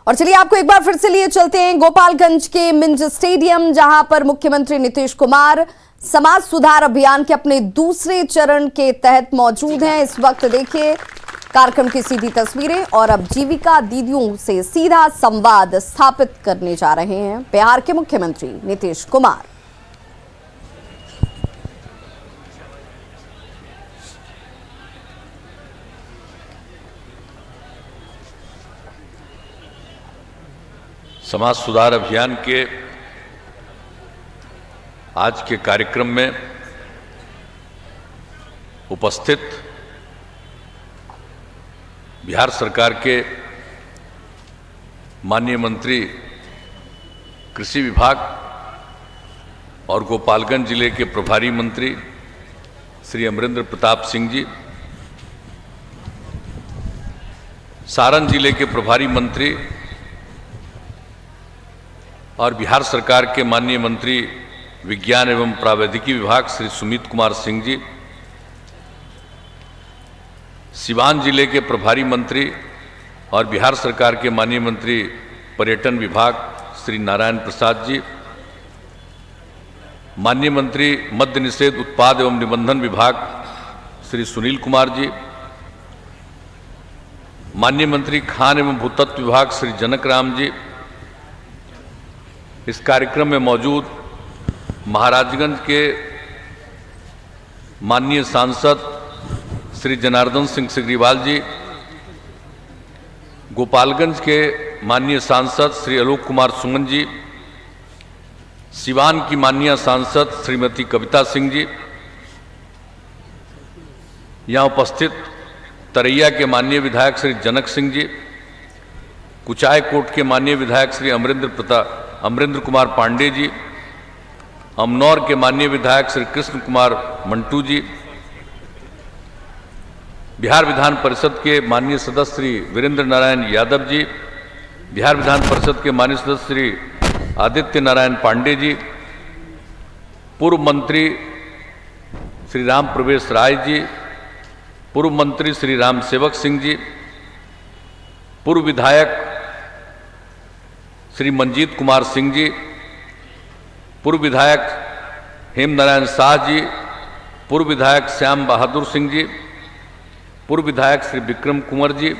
और चलिए आपको एक बार फिर से लिए चलते हैं गोपालगंज के मिंज स्टेडियम, जहां पर मुख्यमंत्री नीतीश कुमार समाज सुधार अभियान के अपने दूसरे चरण के तहत मौजूद हैं। इस वक्त देखिए कार्यक्रम की सीधी तस्वीरें, और अब जीविका दीदियों से सीधा संवाद स्थापित करने जा रहे हैं बिहार के मुख्यमंत्री नीतीश कुमार। समाज सुधार अभियान के आज के कार्यक्रम में उपस्थित बिहार सरकार के माननीय मंत्री कृषि विभाग और गोपालगंज जिले के प्रभारी मंत्री श्री अमरेंद्र प्रताप सिंह जी, सारण जिले के प्रभारी मंत्री और बिहार सरकार के माननीय मंत्री विज्ञान एवं प्रावैधिकी विभाग श्री सुमित कुमार सिंह जी, सिवान जिले के प्रभारी मंत्री और बिहार सरकार के माननीय मंत्री पर्यटन विभाग श्री नारायण प्रसाद जी, माननीय मंत्री मद्य निषेध उत्पाद एवं निबंधन विभाग श्री सुनील कुमार जी, माननीय मंत्री खान एवं भूतत्व विभाग श्री जनक राम जी, इस कार्यक्रम में मौजूद महाराजगंज के माननीय सांसद श्री जनार्दन सिंह सिग्रीवाल जी, गोपालगंज के माननीय सांसद श्री आलोक कुमार सुमन जी, सिवान की माननीय सांसद श्रीमती कविता सिंह जी, यहाँ उपस्थित तरैया के माननीय विधायक श्री जनक सिंह जी, कुचाय कोट के माननीय विधायक श्री अमरेंद्र कुमार पांडे जी, अमनौर के माननीय विधायक श्री कृष्ण कुमार मंटू जी, बिहार विधान परिषद के माननीय सदस्य श्री वीरेंद्र नारायण यादव जी, बिहार विधान परिषद के माननीय सदस्य श्री आदित्य नारायण पांडे जी, पूर्व मंत्री श्री राम प्रवेश राय जी, पूर्व मंत्री श्री राम सेवक सिंह जी, पूर्व विधायक श्री मंजीत कुमार सिंह जी, पूर्व विधायक हेम नारायण शाह जी, पूर्व विधायक श्याम बहादुर सिंह जी, पूर्व विधायक श्री विक्रम कुंवर जी,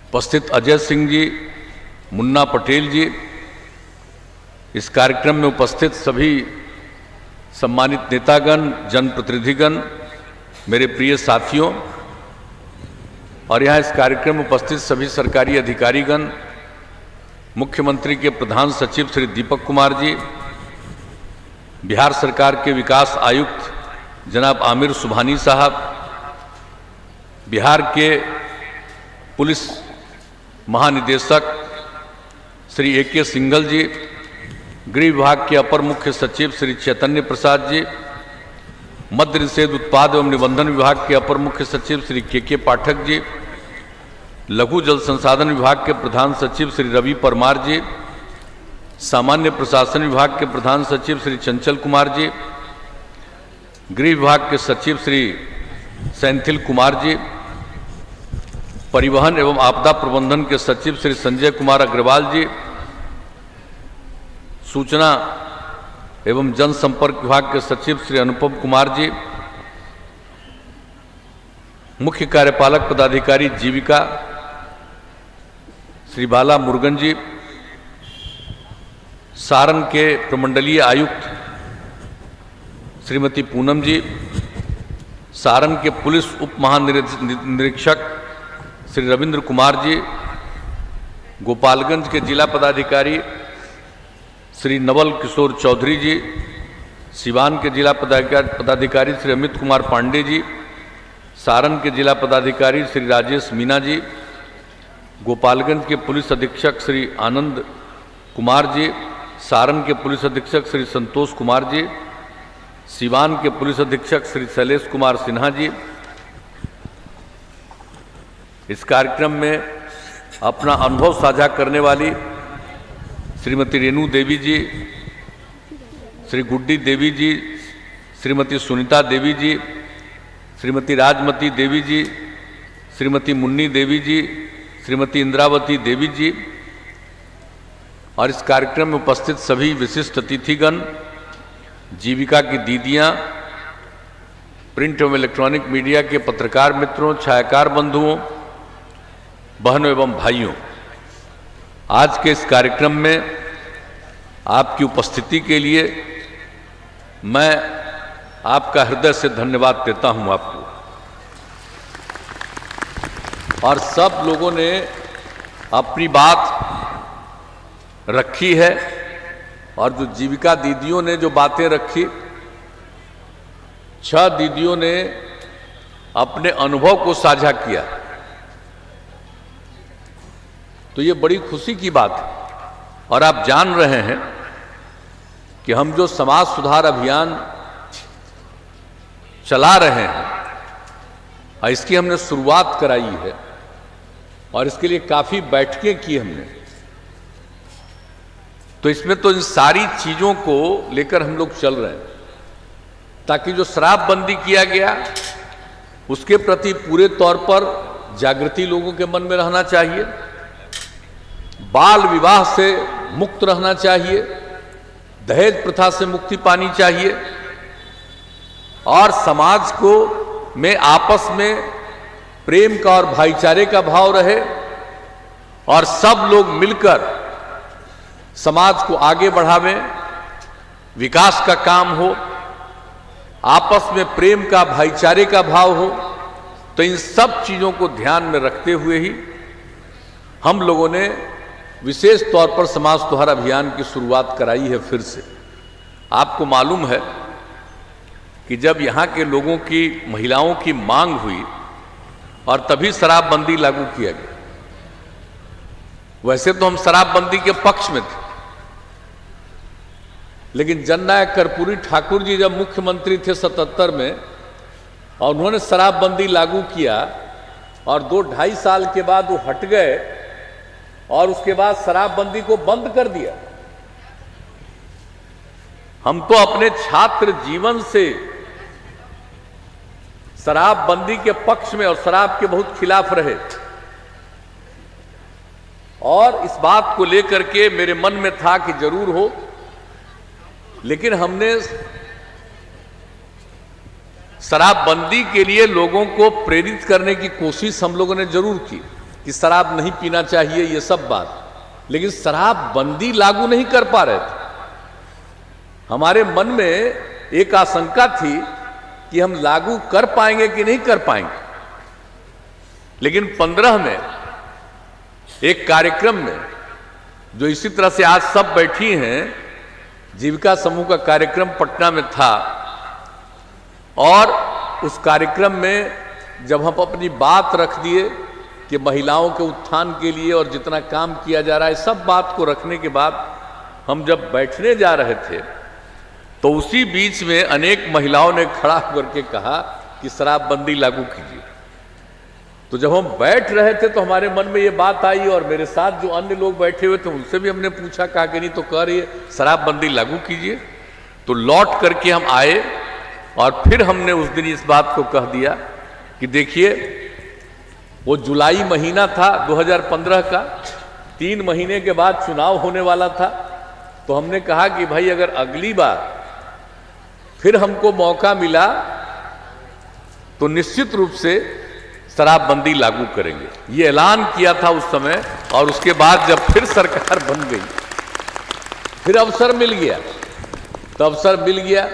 उपस्थित अजय सिंह जी, मुन्ना पटेल जी, इस कार्यक्रम में उपस्थित सभी सम्मानित नेतागण, जनप्रतिनिधिगण, मेरे प्रिय साथियों, और यहाँ इस कार्यक्रम में उपस्थित सभी सरकारी अधिकारीगण, मुख्यमंत्री के प्रधान सचिव श्री दीपक कुमार जी, बिहार सरकार के विकास आयुक्त जनाब आमिर सुबहानी साहब, बिहार के पुलिस महानिदेशक श्री ए.के. सिंघल जी, गृह विभाग के अपर मुख्य सचिव श्री चैतन्य प्रसाद जी, मद्य निषेध उत्पाद एवं निबंधन विभाग के अपर मुख्य सचिव श्री के पाठक जी, लघु जल संसाधन विभाग के प्रधान सचिव श्री रवि परमार जी, सामान्य प्रशासन विभाग के प्रधान सचिव श्री चंचल कुमार जी, गृह विभाग के सचिव श्री सेंथिल कुमार जी, परिवहन एवं आपदा प्रबंधन के सचिव श्री संजय कुमार अग्रवाल जी, सूचना एवं जनसंपर्क विभाग के सचिव श्री अनुपम कुमार जी, मुख्य कार्यपालक पदाधिकारी जीविका श्री बाला मुरुगन जी, सारण के प्रमंडलीय आयुक्त श्रीमती पूनम जी, सारण के पुलिस उप महानिरीक्षक श्री रविंद्र कुमार जी, गोपालगंज के जिला पदाधिकारी श्री नवल किशोर चौधरी जी, सिवान के जिला पदाधिकारी श्री अमित कुमार पांडे जी, सारण के जिला पदाधिकारी श्री राजेश मीना जी, गोपालगंज के पुलिस अधीक्षक श्री आनंद कुमार जी, सारण के पुलिस अधीक्षक श्री संतोष कुमार जी, सिवान के पुलिस अधीक्षक श्री शैलेश कुमार सिन्हा जी, इस कार्यक्रम में अपना अनुभव साझा करने वाली श्रीमती रेणु देवी जी, श्री गुड्डी देवी जी, श्रीमती सुनीता देवी जी, श्रीमती राजमती देवी जी, श्रीमती मुन्नी देवी जी, श्रीमती इंद्रावती देवी जी और इस कार्यक्रम में उपस्थित सभी विशिष्ट अतिथिगण, जीविका की दीदियां, प्रिंट एवं इलेक्ट्रॉनिक मीडिया के पत्रकार मित्रों, छायाकार बंधुओं, बहनों एवं भाइयों, आज के इस कार्यक्रम में आपकी उपस्थिति के लिए मैं आपका हृदय से धन्यवाद देता हूं आपको। और सब लोगों ने अपनी बात रखी है और जो जीविका दीदियों ने जो बातें रखी, 6 दीदियों ने अपने अनुभव को साझा किया, तो ये बड़ी खुशी की बात है। और आप जान रहे हैं कि हम जो समाज सुधार अभियान चला रहे हैं और इसकी हमने शुरुआत कराई है और इसके लिए काफी बैठकें की हमने, तो इसमें तो इन सारी चीजों को लेकर हम लोग चल रहे हैं ताकि जो शराबबंदी किया गया उसके प्रति पूरे तौर पर जागृति लोगों के मन में रहना चाहिए, बाल विवाह से मुक्त रहना चाहिए, दहेज प्रथा से मुक्ति पानी चाहिए और समाज को में आपस में प्रेम का और भाईचारे का भाव रहे और सब लोग मिलकर समाज को आगे बढ़ावें, विकास का काम हो, आपस में प्रेम का भाईचारे का भाव हो। तो इन सब चीजों को ध्यान में रखते हुए ही हम लोगों ने विशेष तौर पर समाज सुधार अभियान की शुरुआत कराई है फिर से। आपको मालूम है कि जब यहाँ के लोगों की, महिलाओं की मांग हुई और तभी शराबबंदी लागू किया गया। वैसे तो हम शराबबंदी के पक्ष में थे, लेकिन जननायक कर्पूरी ठाकुर जी जब मुख्यमंत्री थे 77 में और उन्होंने शराबबंदी लागू किया और 2-2.5 साल के बाद वो हट गए और उसके बाद शराबबंदी को बंद कर दिया। हम तो अपने छात्र जीवन से शराबबंदी के पक्ष में और शराब के बहुत खिलाफ रहे और इस बात को लेकर के मेरे मन में था कि जरूर हो, लेकिन हमने शराबबंदी के लिए लोगों को प्रेरित करने की कोशिश हम लोगों ने जरूर की कि शराब नहीं पीना चाहिए, ये सब बात, लेकिन शराबबंदी लागू नहीं कर पा रहे थे। हमारे मन में एक आशंका थी कि हम लागू कर पाएंगे कि नहीं कर पाएंगे, लेकिन 15 में एक कार्यक्रम में जो इसी तरह से आज सब बैठी हैं, जीविका समूह का कार्यक्रम पटना में था और उस कार्यक्रम में जब हम अपनी बात रख दिए कि महिलाओं के उत्थान के लिए और जितना काम किया जा रहा है, सब बात को रखने के बाद हम जब बैठने जा रहे थे तो उसी बीच में अनेक महिलाओं ने खड़ा करके कहा कि शराबबंदी लागू कीजिए। तो जब हम बैठ रहे थे तो हमारे मन में ये बात आई और मेरे साथ जो अन्य लोग बैठे हुए थे उनसे भी हमने पूछा, कहा कि नहीं तो कह रही है शराबबंदी लागू कीजिए। तो लौट करके हम आए और फिर हमने उस दिन इस बात को कह दिया कि देखिए, वो जुलाई महीना था 2015 का, 3 महीने के बाद चुनाव होने वाला था। तो हमने कहा कि भाई अगर अगली बार फिर हमको मौका मिला तो निश्चित रूप से शराबबंदी लागू करेंगे, ये ऐलान किया था उस समय। और उसके बाद जब फिर सरकार बन गई, फिर अवसर मिल गया, तो अवसर मिल गया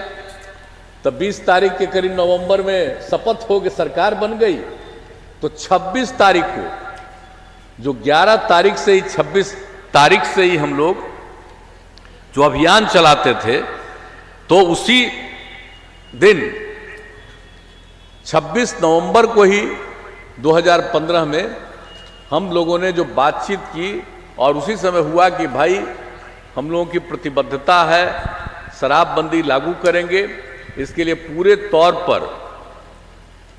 तब 20 तारीख के करीब नवंबर में शपथ हो के सरकार बन गई। तो 26 तारीख को, जो 11 तारीख से ही 26 तारीख से ही हम लोग जो अभियान चलाते थे, तो उसी दिन 26 नवंबर को ही 2015 में हम लोगों ने जो बातचीत की और उसी समय हुआ कि भाई हम लोगों की प्रतिबद्धता है, शराबबंदी लागू करेंगे, इसके लिए पूरे तौर पर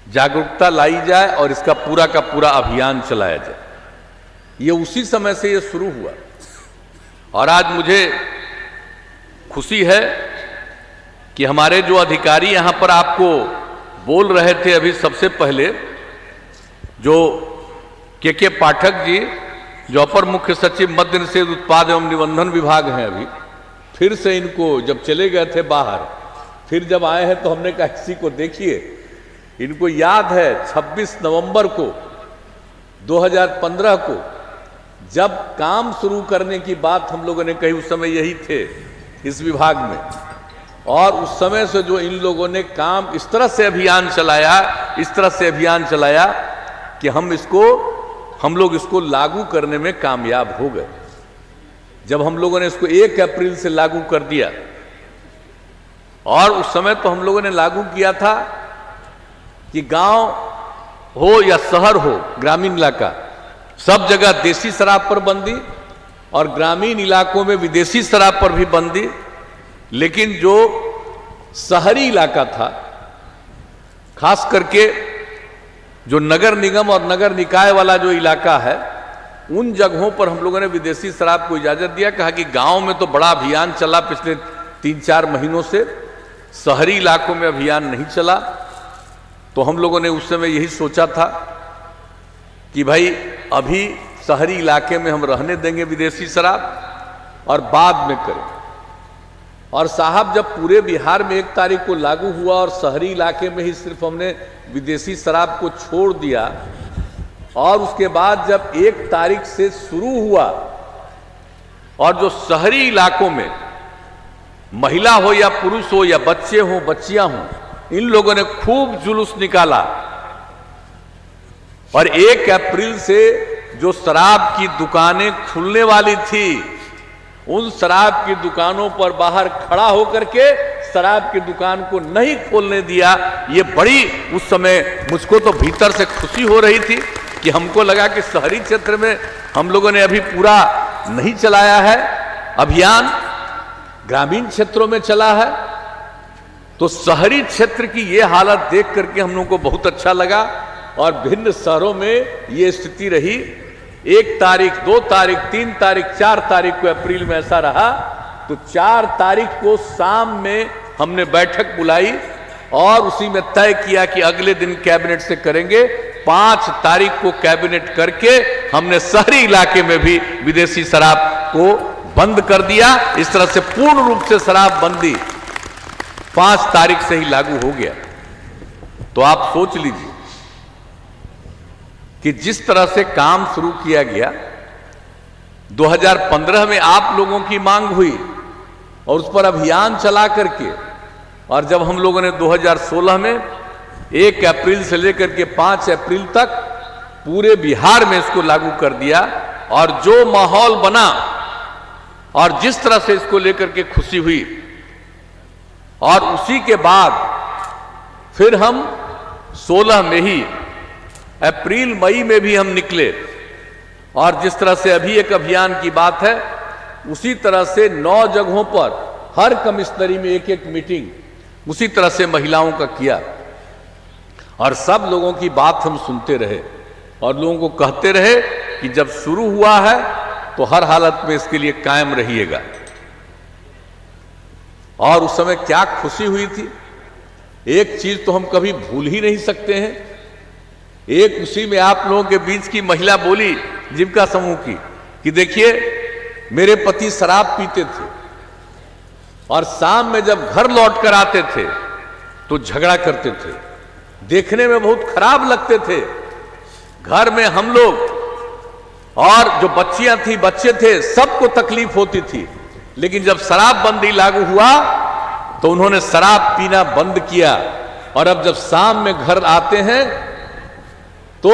जागरूकता लाई जाए और इसका पूरा का पूरा अभियान चलाया जाए। ये उसी समय से ये शुरू हुआ और आज मुझे खुशी है कि हमारे जो अधिकारी यहाँ पर आपको बोल रहे थे अभी सबसे पहले, जो के पाठक जी, जो अपर मुख्य सचिव मद्य निषेध उत्पाद एवं निबंधन विभाग हैं, अभी फिर से इनको, जब चले गए थे बाहर, फिर जब आए हैं तो हमने कहा किसी को देखिए, इनको याद है 26 नवंबर को 2015 को जब काम शुरू करने की बात हम लोगों ने कही, उस समय यही थे इस विभाग में, और उस समय से जो इन लोगों ने काम इस तरह से अभियान चलाया कि हम लोग इसको लागू करने में कामयाब हो गए। जब हम लोगों ने इसको 1 अप्रैल से लागू कर दिया, और उस समय तो हम लोगों ने लागू किया था कि गांव हो या शहर हो, ग्रामीण इलाका, सब जगह देसी शराब पर बंदी और ग्रामीण इलाकों में विदेशी शराब पर भी बंदी। लेकिन जो शहरी इलाका था, खास करके जो नगर निगम और नगर निकाय वाला जो इलाका है, उन जगहों पर हम लोगों ने विदेशी शराब को इजाजत दिया। कहा कि गांव में तो बड़ा अभियान चला पिछले 3-4 महीनों से, शहरी इलाकों में अभियान नहीं चला। तो हम लोगों ने उस समय यही सोचा था कि भाई अभी शहरी इलाके में हम रहने देंगे विदेशी शराब और बाद में करें। और साहब, जब पूरे बिहार में 1 तारीख को लागू हुआ और शहरी इलाके में ही सिर्फ हमने विदेशी शराब को छोड़ दिया, और उसके बाद जब 1 तारीख से शुरू हुआ और जो शहरी इलाकों में महिला हो या पुरुष हो या बच्चे हो बच्चियां हो, इन लोगों ने खूब जुलूस निकाला, और 1 अप्रैल से जो शराब की दुकानें खुलने वाली थी, उन शराब की दुकानों पर बाहर खड़ा होकर के शराब की दुकान को नहीं खोलने दिया। ये बड़ी उस समय मुझको तो भीतर से खुशी हो रही थी कि हमको लगा कि शहरी क्षेत्र में हम लोगों ने अभी पूरा नहीं चलाया है अभियान, ग्रामीण क्षेत्रों में चला है। तो शहरी क्षेत्र की ये हालत देख करके हम लोगों को बहुत अच्छा लगा, और भिन्न शहरों में ये स्थिति रही। 1 तारीख, 2 तारीख, 3 तारीख, 4 तारीख को अप्रैल में ऐसा रहा। तो 4 तारीख को शाम में हमने बैठक बुलाई और उसी में तय किया कि अगले दिन कैबिनेट से करेंगे। 5 तारीख को कैबिनेट करके हमने शहरी इलाके में भी विदेशी शराब को बंद कर दिया। इस तरह से पूर्ण रूप से शराब बंदी 5 तारीख से ही लागू हो गया। तो आप सोच लीजिए कि जिस तरह से काम शुरू किया गया, 2015 में आप लोगों की मांग हुई और उस पर अभियान चला करके, और जब हम लोगों ने 2016 में 1 अप्रैल से लेकर के 5 अप्रैल तक पूरे बिहार में इसको लागू कर दिया, और जो माहौल बना और जिस तरह से इसको लेकर के खुशी हुई, और उसी के बाद फिर हम 16 में ही अप्रैल मई में भी हम निकले, और जिस तरह से अभी एक अभियान की बात है, उसी तरह से 9 जगहों पर हर कमिश्नरी में 1-1 मीटिंग उसी तरह से महिलाओं का किया, और सब लोगों की बात हम सुनते रहे और लोगों को कहते रहे कि जब शुरू हुआ है तो हर हालत में इसके लिए कायम रहिएगा। और उस समय क्या खुशी हुई थी, एक चीज तो हम कभी भूल ही नहीं सकते हैं। एक उसी में आप लोगों के बीच की महिला बोली, जीविका समूह की, कि देखिए मेरे पति शराब पीते थे और शाम में जब घर लौट कर आते थे तो झगड़ा करते थे, देखने में बहुत खराब लगते थे। घर में हम लोग और जो बच्चियां थी, बच्चे थे, सबको तकलीफ होती थी। लेकिन जब शराबबंदी लागू हुआ तो उन्होंने शराब पीना बंद किया, और अब जब शाम में घर आते हैं तो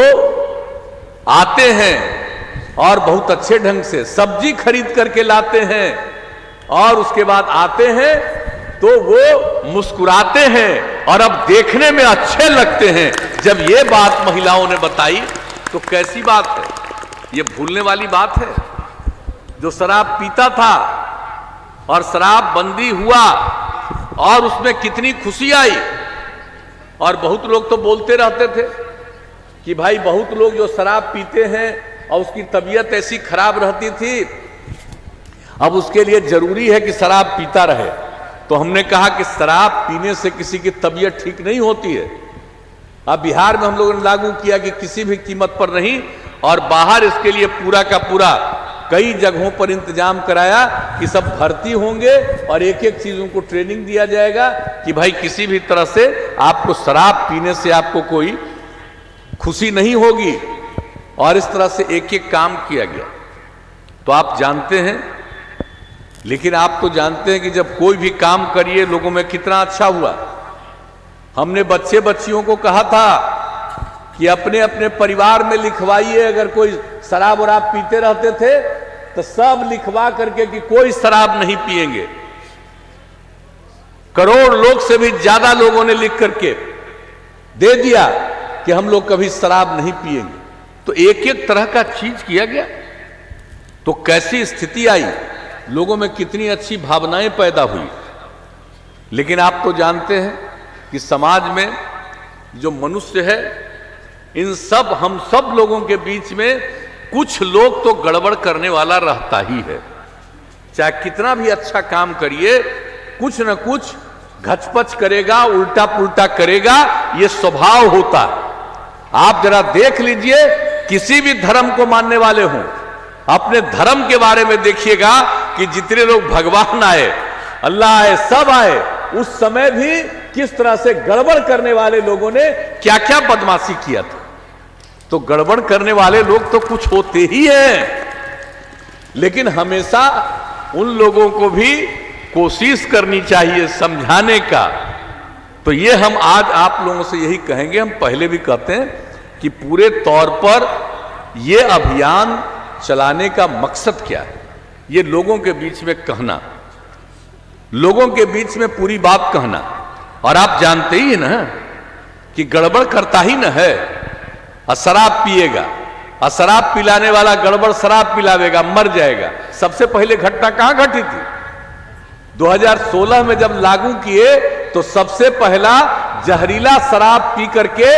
आते हैं और बहुत अच्छे ढंग से सब्जी खरीद करके लाते हैं, और उसके बाद आते हैं तो वो मुस्कुराते हैं और अब देखने में अच्छे लगते हैं। जब ये बात महिलाओं ने बताई तो कैसी बात है, ये भूलने वाली बात है। जो शराब पीता था और शराब बंदी हुआ और उसमें कितनी खुशी आई। और बहुत लोग तो बोलते रहते थे कि भाई बहुत लोग जो शराब पीते हैं और उसकी तबीयत ऐसी खराब रहती थी, अब उसके लिए जरूरी है कि शराब पीता रहे। तो हमने कहा कि शराब पीने से किसी की तबीयत ठीक नहीं होती है। अब बिहार में हम लोगों ने लागू किया कि किसी भी कीमत पर नहीं, और बाहर इसके लिए पूरा का पूरा कई जगहों पर इंतजाम कराया कि सब भर्ती होंगे और एक एक चीजों को ट्रेनिंग दिया जाएगा कि भाई किसी भी तरह से आपको शराब पीने से आपको कोई खुशी नहीं होगी, और इस तरह से एक एक काम किया गया। तो आप जानते हैं, लेकिन आप तो जानते हैं कि जब कोई भी काम करिए लोगों में कितना अच्छा हुआ। हमने बच्चे बच्चियों को कहा था कि अपने अपने परिवार में लिखवाइए, अगर कोई शराब वराब पीते रहते थे तो सब लिखवा करके कि कोई शराब नहीं पिएंगे। करोड़ लोग से भी ज्यादा लोगों ने लिख करके दे दिया कि हम लोग कभी शराब नहीं पिएंगे। तो एक एक तरह का चीज किया गया। तो कैसी स्थिति आई, लोगों में कितनी अच्छी भावनाएं पैदा हुई। लेकिन आप तो जानते हैं कि समाज में जो मनुष्य है, इन सब हम सब लोगों के बीच में कुछ लोग तो गड़बड़ करने वाला रहता ही है। चाहे कितना भी अच्छा काम करिए, कुछ न कुछ घचपच करेगा, उल्टा पुल्टा करेगा, ये स्वभाव होता है। आप जरा देख लीजिए, किसी भी धर्म को मानने वाले हों, अपने धर्म के बारे में देखिएगा कि जितने लोग भगवान आए, अल्लाह आए, सब आए, उस समय भी किस तरह से गड़बड़ करने वाले लोगों ने क्या क्या बदमाशी किया था। तो गड़बड़ करने वाले लोग तो कुछ होते ही हैं, लेकिन हमेशा उन लोगों को भी कोशिश करनी चाहिए समझाने का। तो ये हम आज आप लोगों से यही कहेंगे, हम पहले भी कहते हैं कि पूरे तौर पर ये अभियान चलाने का मकसद क्या है, ये लोगों के बीच में कहना, लोगों के बीच में पूरी बात कहना। और आप जानते ही ना कि गड़बड़ करता ही न है, और शराब पिएगा, और शराब पिलाने वाला गड़बड़ शराब पिलावेगा, मर जाएगा। सबसे पहले घटना कहां घटी थी? 2016 में जब लागू किए तो सबसे पहला जहरीला शराब पी करके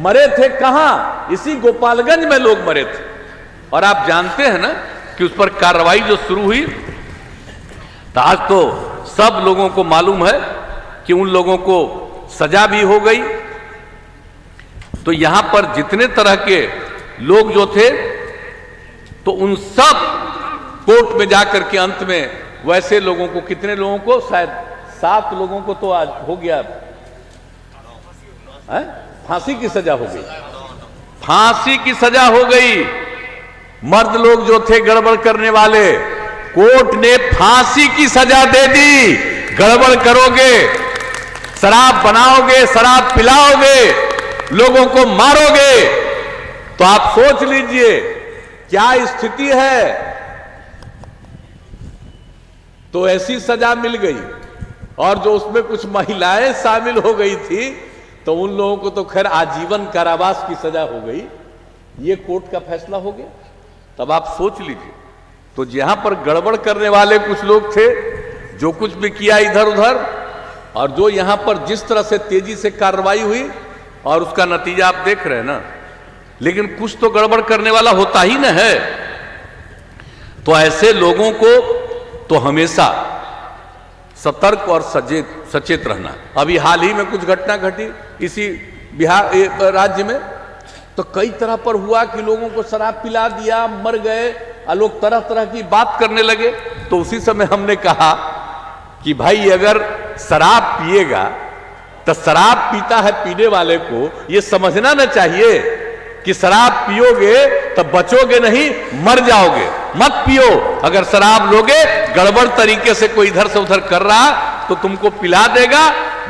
मरे थे कहां? इसी गोपालगंज में लोग मरे थे। और आप जानते हैं ना कि उस पर कार्रवाई जो शुरू हुई, तो आज तो सब लोगों को मालूम है कि उन लोगों को सजा भी हो गई। तो यहां पर जितने तरह के लोग जो थे, तो उन सब कोर्ट में जाकर के अंत में वैसे लोगों को, कितने लोगों को, शायद 7 लोगों को तो आज हो गया, फांसी की सजा हो गई, फांसी की सजा हो गई। मर्द लोग जो थे गड़बड़ करने वाले, कोर्ट ने फांसी की सजा दे दी। गड़बड़ करोगे, शराब बनाओगे, शराब पिलाओगे, लोगों को मारोगे, तो आप सोच लीजिए क्या स्थिति है। तो ऐसी सजा मिल गई, और जो उसमें कुछ महिलाएं शामिल हो गई थी, तो उन लोगों को तो खैर आजीवन कारावास की सजा हो गई। ये कोर्ट का फैसला हो गया। तब आप सोच लीजिए, तो जहां पर गड़बड़ करने वाले कुछ लोग थे, जो कुछ भी किया इधर उधर, और जो यहां पर जिस तरह से तेजी से कार्रवाई हुई, और उसका नतीजा आप देख रहे हैं ना। लेकिन कुछ तो गड़बड़ करने वाला होता ही न है। तो ऐसे लोगों को तो हमेशा सतर्क और सचेत रहना। अभी हाल ही में कुछ घटना घटी इसी बिहार राज्य में, तो कई तरह पर हुआ कि लोगों को शराब पिला दिया, मर गए, और लोग तरह तरह की बात करने लगे। तो उसी समय हमने कहा कि भाई अगर शराब पिएगा तो शराब पीता है पीने वाले को ये समझना न चाहिए कि शराब पियोगे तो बचोगे नहीं, मर जाओगे। मत पियो। अगर शराब लोगे, गड़बड़ तरीके से कोई इधर से उधर कर रहा तो तुमको पिला देगा,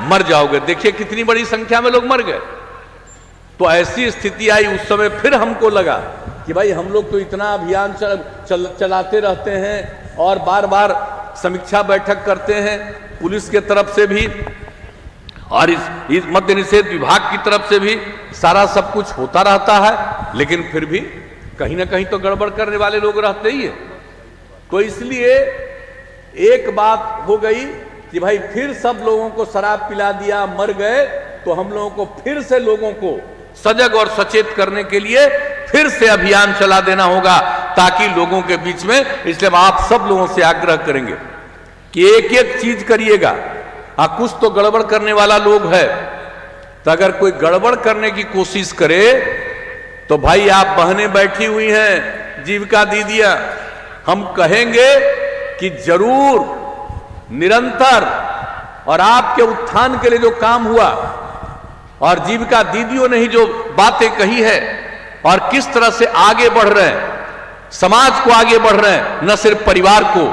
मर जाओगे। देखिए कितनी बड़ी संख्या में लोग मर गए। तो ऐसी स्थिति आई। उस समय फिर हमको लगा कि भाई हम लोग तो इतना अभियान चलाते रहते हैं और बार बार समीक्षा बैठक करते हैं, पुलिस के तरफ से भी और इस मद्य निषेध विभाग की तरफ से भी सारा सब कुछ होता रहता है, लेकिन फिर भी कहीं ना कहीं तो गड़बड़ करने वाले लोग रहते ही है। तो इसलिए एक बात हो गई कि भाई फिर सब लोगों को शराब पिला दिया, मर गए, तो हम लोगों को फिर से लोगों को सजग और सचेत करने के लिए फिर से अभियान चला देना होगा, ताकि लोगों के बीच में, इसलिए आप सब लोगों से आग्रह करेंगे कि एक एक चीज करिएगा। कुछ तो गड़बड़ करने वाला लोग है, तो अगर कोई गड़बड़ करने की कोशिश करे तो भाई आप बहनें बैठी हुई हैं, जीविका दीदियां, हम कहेंगे कि जरूर निरंतर और आपके उत्थान के लिए जो काम हुआ और जीविका दीदियों ने ही जो बातें कही है और किस तरह से आगे बढ़ रहे हैं, समाज को आगे बढ़ रहे हैं, न सिर्फ परिवार को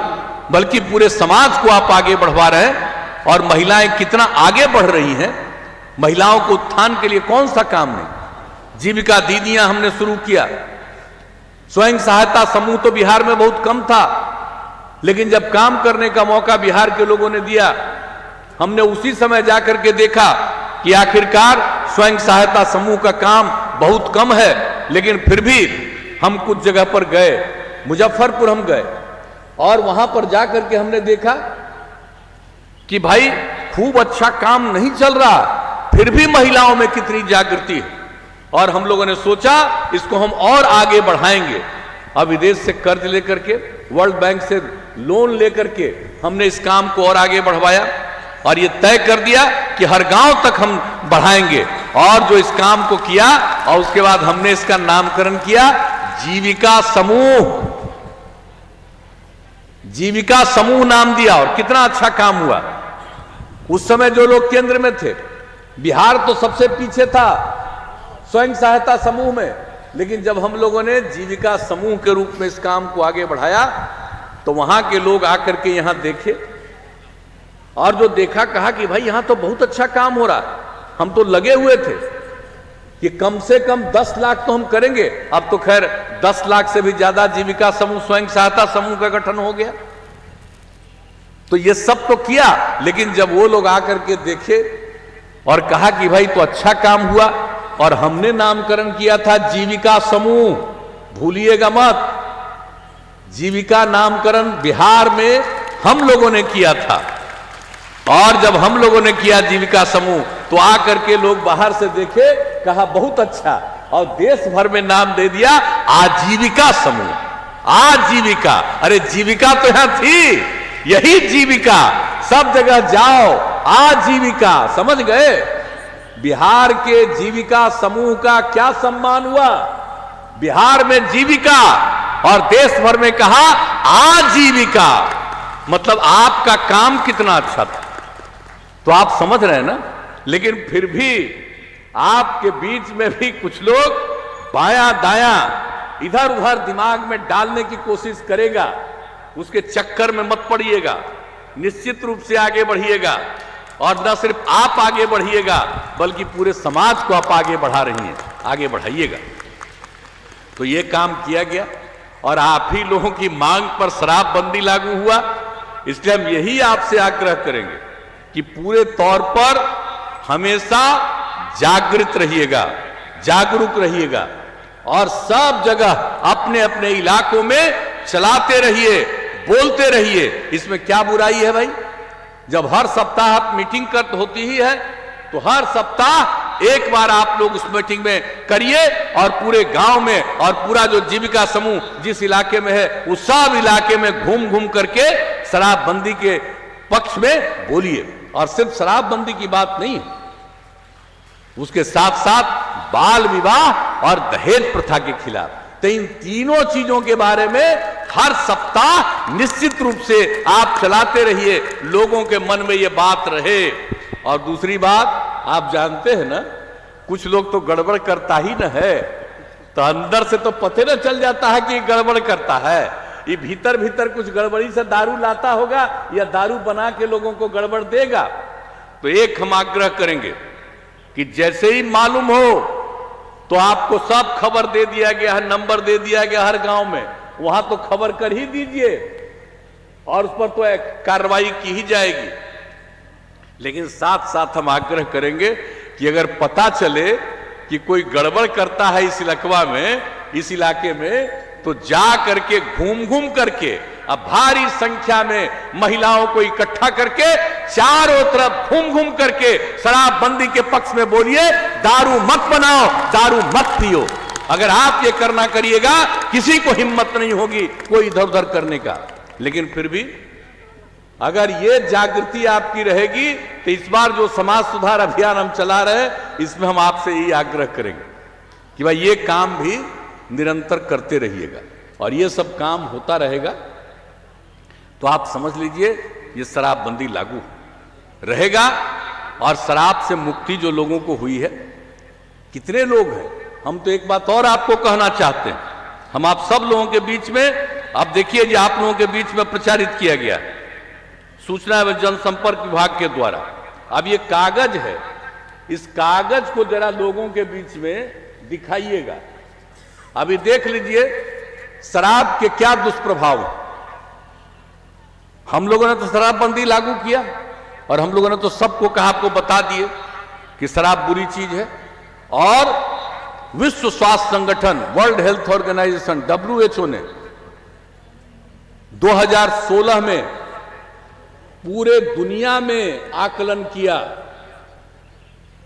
बल्कि पूरे समाज को आप आगे बढ़वा रहे हैं। और महिलाएं कितना आगे बढ़ रही हैं, महिलाओं को उत्थान के लिए कौन सा काम नहीं। जीविका दीदियां हमने शुरू किया, स्वयं सहायता समूह तो बिहार में बहुत कम था, लेकिन जब काम करने का मौका बिहार के लोगों ने दिया, हमने उसी समय जाकर के देखा कि आखिरकार स्वयं सहायता समूह का काम बहुत कम है, लेकिन फिर भी हम कुछ जगह पर गए, मुजफ्फरपुर हम गए और वहां पर जाकर के हमने देखा कि भाई खूब अच्छा काम नहीं चल रहा, फिर भी महिलाओं में कितनी जागृति है। और हम लोगों ने सोचा इसको हम और आगे बढ़ाएंगे। अब विदेश से कर्ज लेकर के, वर्ल्ड बैंक से लोन लेकर के हमने इस काम को और आगे बढ़वाया और ये तय कर दिया कि हर गांव तक हम बढ़ाएंगे। और जो इस काम को किया और उसके बाद हमने इसका नामकरण किया जीविका समूह। जीविका समूह नाम दिया और कितना अच्छा काम हुआ। उस समय जो लोग केंद्र में थे, बिहार तो सबसे पीछे था स्वयं सहायता समूह में, लेकिन जब हम लोगों ने जीविका समूह के रूप में इस काम को आगे बढ़ाया तो वहां के लोग आकर के यहां देखे और जो देखा कहा कि भाई यहां तो बहुत अच्छा काम हो रहा है। हम तो लगे हुए थे कि कम से कम 10 लाख तो हम करेंगे। अब तो खैर 10 लाख से भी ज्यादा जीविका समूह, स्वयं सहायता समूह का गठन हो गया। तो ये सब तो किया, लेकिन जब वो लोग आकर के देखे और कहा कि भाई तो अच्छा काम हुआ और हमने नामकरण किया था जीविका समूह, भूलिएगा मत, जीविका नामकरण बिहार में हम लोगों ने किया था। और जब हम लोगों ने किया जीविका समूह तो आकर के लोग बाहर से देखे, कहा बहुत अच्छा, और देश भर में नाम दे दिया आजीविका समूह। आजीविका, अरे जीविका तो यहां थी, यही जीविका, सब जगह जाओ आजीविका, समझ गए। बिहार के जीविका समूह का क्या सम्मान हुआ, बिहार में जीविका और देश भर में कहा आजीविका, मतलब आपका काम कितना अच्छा था। तो आप समझ रहे हैं ना। लेकिन फिर भी आपके बीच में भी कुछ लोग बायां दायां इधर उधर दिमाग में डालने की कोशिश करेगा, उसके चक्कर में मत पड़िएगा, निश्चित रूप से आगे बढ़िएगा। और न सिर्फ आप आगे बढ़िएगा बल्कि पूरे समाज को आप आगे बढ़ा रही हैं, आगे बढ़ाइएगा। तो ये काम किया गया और आप ही लोगों की मांग पर शराबबंदी लागू हुआ। इसलिए हम यही आपसे आग्रह करेंगे कि पूरे तौर पर हमेशा जागृत रहिएगा, जागरूक रहिएगा और सब जगह अपने अपने इलाकों में चलाते रहिए, बोलते रहिए। इसमें क्या बुराई है भाई, जब हर सप्ताह आप मीटिंग होती ही है तो हर सप्ताह एक बार आप लोग उस मीटिंग में करिए और पूरे गांव में और पूरा जो जीविका समूह जिस इलाके में है उस सब इलाके में घूम घूम करके शराबबंदी के पक्ष में बोलिए। और सिर्फ शराबबंदी की बात नहीं, उसके साथ साथ बाल विवाह और दहेज प्रथा के खिलाफ, तो इन तीनों चीजों के बारे में हर सप्ताह निश्चित रूप से आप चलाते रहिए, लोगों के मन में ये बात रहे। और दूसरी बात, आप जानते हैं ना, कुछ लोग तो गड़बड़ करता ही न है, तो अंदर से तो पते न चल जाता है कि गड़बड़ करता है। ये भीतर भीतर कुछ गड़बड़ी से दारू लाता होगा या दारू बना के लोगों को गड़बड़ देगा। तो एक हम आग्रह करेंगे कि जैसे ही मालूम हो तो आपको सब खबर दे दिया गया है, नंबर दे दिया गया हर गांव में, वहां तो खबर कर ही दीजिए और उस पर तो कार्रवाई की ही जाएगी। लेकिन साथ साथ हम आग्रह करेंगे कि अगर पता चले कि कोई गड़बड़ करता है इस इलाका में, इस इलाके में, तो जा करके घूम घूम करके अब भारी संख्या में महिलाओं को इकट्ठा करके चारों तरफ घूम घूम करके शराबबंदी के पक्ष में बोलिए, दारू मत बनाओ, दारू मत पियो। अगर आप ये करना करिएगा, किसी को हिम्मत नहीं होगी कोई इधर उधर करने का। लेकिन फिर भी अगर ये जागृति आपकी रहेगी तो इस बार जो समाज सुधार अभियान हम चला रहे हैं इसमें हम आपसे यही आग्रह करेंगे कि भाई ये काम भी निरंतर करते रहिएगा और ये सब काम होता रहेगा तो आप समझ लीजिए ये शराबबंदी लागू रहेगा और शराब से मुक्ति जो लोगों को हुई है। कितने लोग हैं, हम तो एक बात और आपको कहना चाहते हैं, हम आप सब लोगों के बीच में, आप देखिए जी आप लोगों के बीच में प्रचारित किया गया सूचना एवं जनसंपर्क विभाग के द्वारा। अब ये कागज है, इस कागज को जरा लोगों के बीच में दिखाइएगा। अभी देख लीजिए शराब के क्या दुष्प्रभाव है। हम लोगों ने तो शराबबंदी लागू किया और हम लोगों ने तो सबको कहा, आपको बता दिए कि शराब बुरी चीज है। और विश्व स्वास्थ्य संगठन, वर्ल्ड हेल्थ ऑर्गेनाइजेशन WHO ने 2016 में पूरे दुनिया में आकलन किया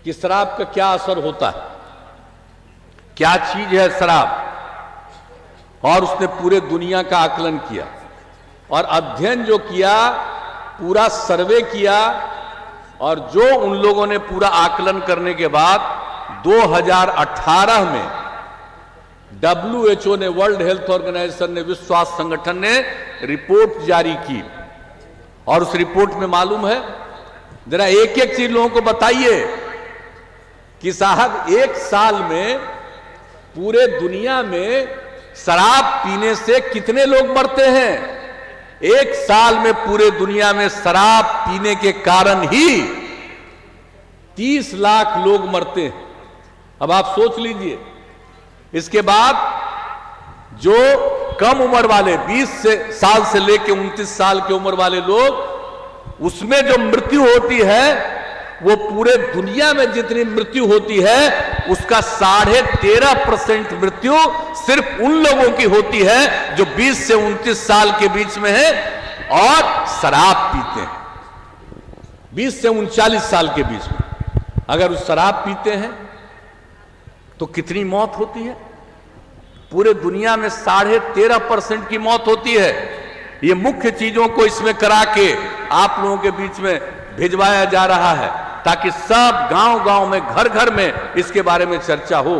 कि शराब का क्या असर होता है, क्या चीज है शराब, और उसने पूरे दुनिया का आकलन किया और अध्ययन जो किया, पूरा सर्वे किया, और जो उन लोगों ने पूरा आकलन करने के बाद 2018 में WHO ने, वर्ल्ड हेल्थ ऑर्गेनाइजेशन ने, विश्व स्वास्थ्य संगठन ने रिपोर्ट जारी की। और उस रिपोर्ट में मालूम है, जरा एक एक चीज लोगों को बताइए कि साहब एक साल में पूरे दुनिया में शराब पीने से कितने लोग मरते हैं। एक साल में पूरे दुनिया में शराब पीने के कारण ही 30 लाख लोग मरते हैं। अब आप सोच लीजिए, इसके बाद जो कम उम्र वाले 20 साल से लेकर 29 साल की उम्र वाले लोग, उसमें जो मृत्यु होती है वो पूरे दुनिया में जितनी मृत्यु होती है उसका 13.5% मृत्यु सिर्फ उन लोगों की होती है जो 20 से 29 साल के बीच में है और शराब पीते हैं। 20 से 39 साल के बीच में अगर वो शराब पीते हैं तो कितनी मौत होती है। पूरे दुनिया में 13.5% की मौत होती है। ये मुख्य चीजों को इसमें करा के आप लोगों के बीच में भिजवाया जा रहा है ताकि सब गांव-गांव में, घर-घर में इसके बारे में चर्चा हो।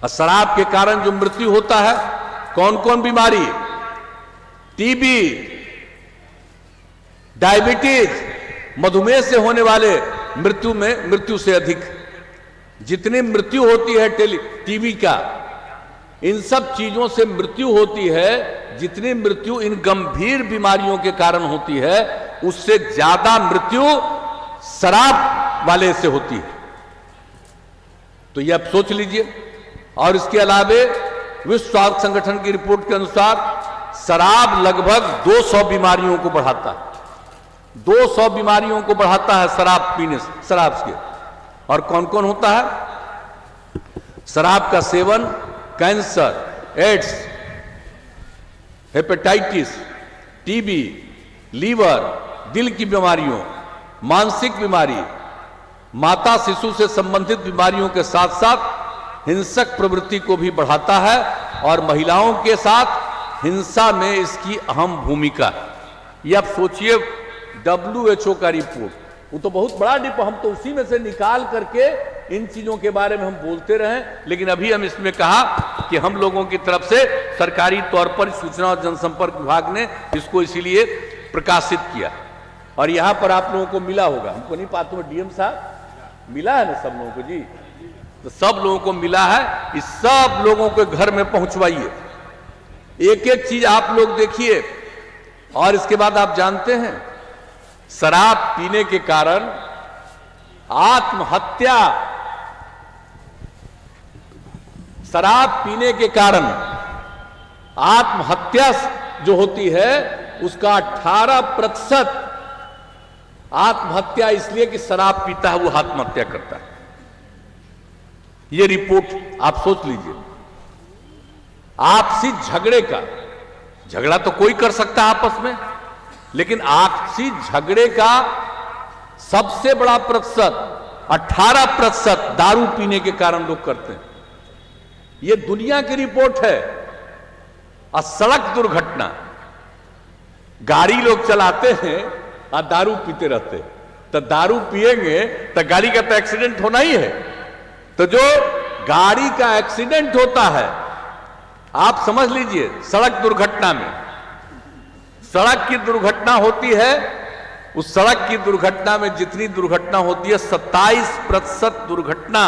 और शराब के कारण जो मृत्यु होता है, कौन कौन बीमारी, टीबी, डायबिटीज, मधुमेह से होने वाले मृत्यु से अधिक जितनी मृत्यु होती है टीबी का, इन सब चीजों से मृत्यु होती है। जितनी मृत्यु इन गंभीर बीमारियों के कारण होती है उससे ज्यादा मृत्यु शराब वाले से होती है। तो ये आप सोच लीजिए। और इसके अलावे विश्व स्वास्थ्य संगठन की रिपोर्ट के अनुसार शराब लगभग 200 बीमारियों को बढ़ाता है। 200 बीमारियों को बढ़ाता है शराब पीने से, शराब से। और कौन कौन होता है शराब का सेवन? Cancer, AIDS, hepatitis, TB, liver, दिल की बीमारियों, मानसिक बीमारी, माता शिशु से संबंधित बीमारियों के साथ साथ हिंसक प्रवृत्ति को भी बढ़ाता है और महिलाओं के साथ हिंसा में इसकी अहम भूमिका। ये आप सोचिए, WHO का रिपोर्ट, वो तो बहुत बड़ा डिपो, हम तो उसी में से निकाल करके इन चीजों के बारे में हम बोलते रहे। लेकिन अभी हम इसमें कहा कि हम लोगों की तरफ से सरकारी तौर पर सूचना और जनसंपर्क विभाग ने इसको इसीलिए प्रकाशित किया। और यहां पर आप लोगों को मिला होगा, हमको नहीं पाता हूं, डीएम साहब मिला है ना सब लोगों को जी, तो सब लोगों को मिला है। इस सब लोगों के घर में पहुंचवाइए, एक एक चीज आप लोग देखिए। और इसके बाद आप जानते हैं शराब पीने के कारण आत्महत्या, शराब पीने के कारण आत्महत्या जो होती है उसका 18% आत्महत्या इसलिए कि शराब पीता है वो आत्महत्या करता है। ये रिपोर्ट आप सोच लीजिए। आपसी झगड़े का, झगड़ा तो कोई कर सकता है आपस में, लेकिन आपसी झगड़े का सबसे बड़ा प्रतिशत 18% दारू पीने के कारण लोग करते हैं। यह दुनिया की रिपोर्ट है। और सड़क दुर्घटना, गाड़ी लोग चलाते हैं और दारू पीते रहते हैं, तो दारू पिएंगे तो गाड़ी का तो एक्सीडेंट होना ही है। तो जो गाड़ी का एक्सीडेंट होता है, आप समझ लीजिए, सड़क दुर्घटना में, सड़क की दुर्घटना होती है, उस सड़क की दुर्घटना में जितनी दुर्घटना होती है 27% दुर्घटना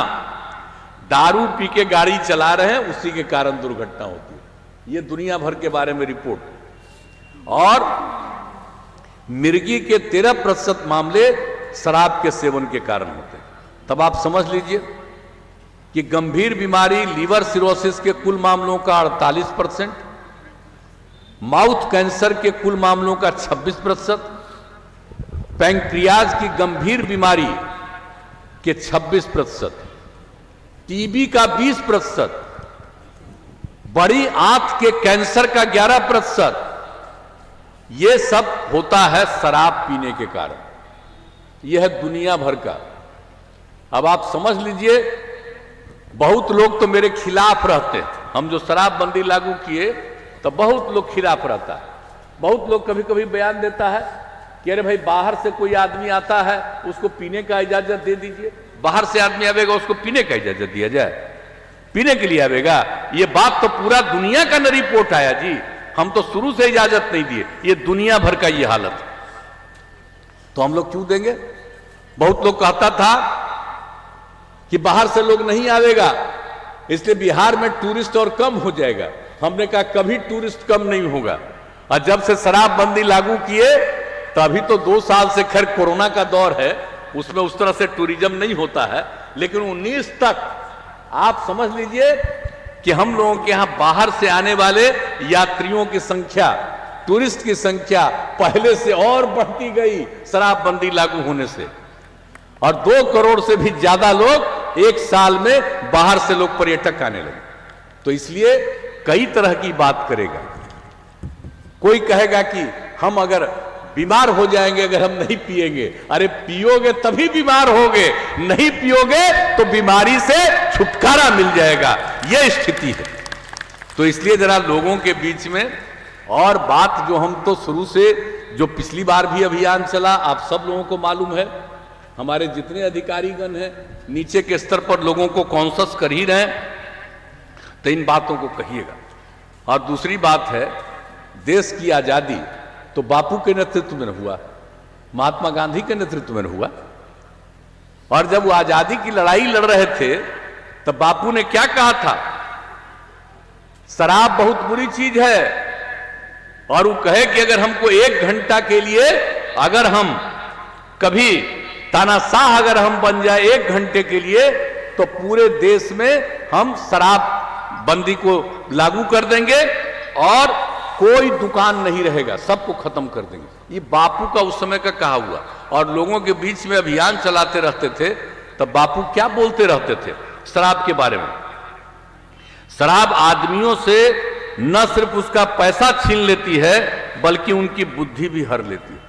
दारू पी के गाड़ी चला रहे हैं उसी के कारण दुर्घटना होती है। ये दुनिया भर के बारे में रिपोर्ट। और मिर्गी के 13% मामले शराब के सेवन के कारण होते हैं। तब आप समझ लीजिए कि गंभीर बीमारी लीवर सिरोसिस के कुल मामलों का 48%, माउथ कैंसर के कुल मामलों का 26%, पैंक्रियाज की गंभीर बीमारी के 26%, टीबी का 20%, बड़ी आंत के कैंसर का 11%, यह सब होता है शराब पीने के कारण। यह है दुनिया भर का। अब आप समझ लीजिए, बहुत लोग तो मेरे खिलाफ रहते हैं। हम जो शराबबंदी लागू किए तो बहुत लोग खिलाफ रहता है। बहुत लोग कभी कभी बयान देता है कि अरे भाई, बाहर से कोई आदमी आता है उसको पीने का इजाजत दे दीजिए। बाहर से आदमी आवेगा उसको पीने का इजाजत दिया जाए, पीने के लिए आवेगा। ये बात तो पूरा दुनिया का न रिपोर्ट आया जी, हम तो शुरू से इजाजत नहीं दिए। ये दुनिया भर का ये हालत है, तो हम लोग क्यों देंगे? बहुत लोग कहता था कि बाहर से लोग नहीं आवेगा, इसलिए बिहार में टूरिस्ट और कम हो जाएगा। हमने कहा कभी टूरिस्ट कम नहीं होगा। और जब से शराबबंदी लागू किए तभी तो 2 साल से, खैर कोरोना का दौर है, उसमें उस तरह से टूरिज्म नहीं होता है, लेकिन 19 तक आप समझ लीजिए कि हम लोगों के यहां बाहर से आने वाले यात्रियों की संख्या, टूरिस्ट की संख्या पहले से और बढ़ती गई शराबबंदी लागू होने से। और 2 करोड़ से भी ज्यादा लोग एक साल में बाहर से लोग पर्यटक आने लगे। तो इसलिए कई तरह की बात करेगा। कोई कहेगा कि हम अगर बीमार हो जाएंगे अगर हम नहीं पिएंगे। अरे पियोगे तभी बीमार होगे, नहीं पियोगे तो बीमारी से छुटकारा मिल जाएगा। यह स्थिति है। तो इसलिए जरा लोगों के बीच में, और बात जो हम तो शुरू से, जो पिछली बार भी अभियान चला, आप सब लोगों को मालूम है, हमारे जितने अधिकारीगण हैं नीचे के स्तर पर लोगों को कॉन्शस कर ही रहे हैं, तो इन बातों को कहिएगा। और दूसरी बात है, देश की आजादी तो बापू के नेतृत्व में हुआ, महात्मा गांधी के नेतृत्व में हुआ। और जब वो आजादी की लड़ाई लड़ रहे थे तब बापू ने क्या कहा था? शराब बहुत बुरी चीज है, और वो कहे कि अगर हमको 1 घंटा के लिए, अगर हम कभी तानाशाह अगर हम बन जाए 1 घंटे के लिए, तो पूरे देश में हम शराब बंदी को लागू कर देंगे और कोई दुकान नहीं रहेगा, सबको खत्म कर देंगे। ये बापू का उस समय का कहा हुआ। और लोगों के बीच में अभियान चलाते रहते थे, तब बापू क्या बोलते रहते थे शराब के बारे में? शराब आदमियों से न सिर्फ उसका पैसा छीन लेती है, बल्कि उनकी बुद्धि भी हर लेती है।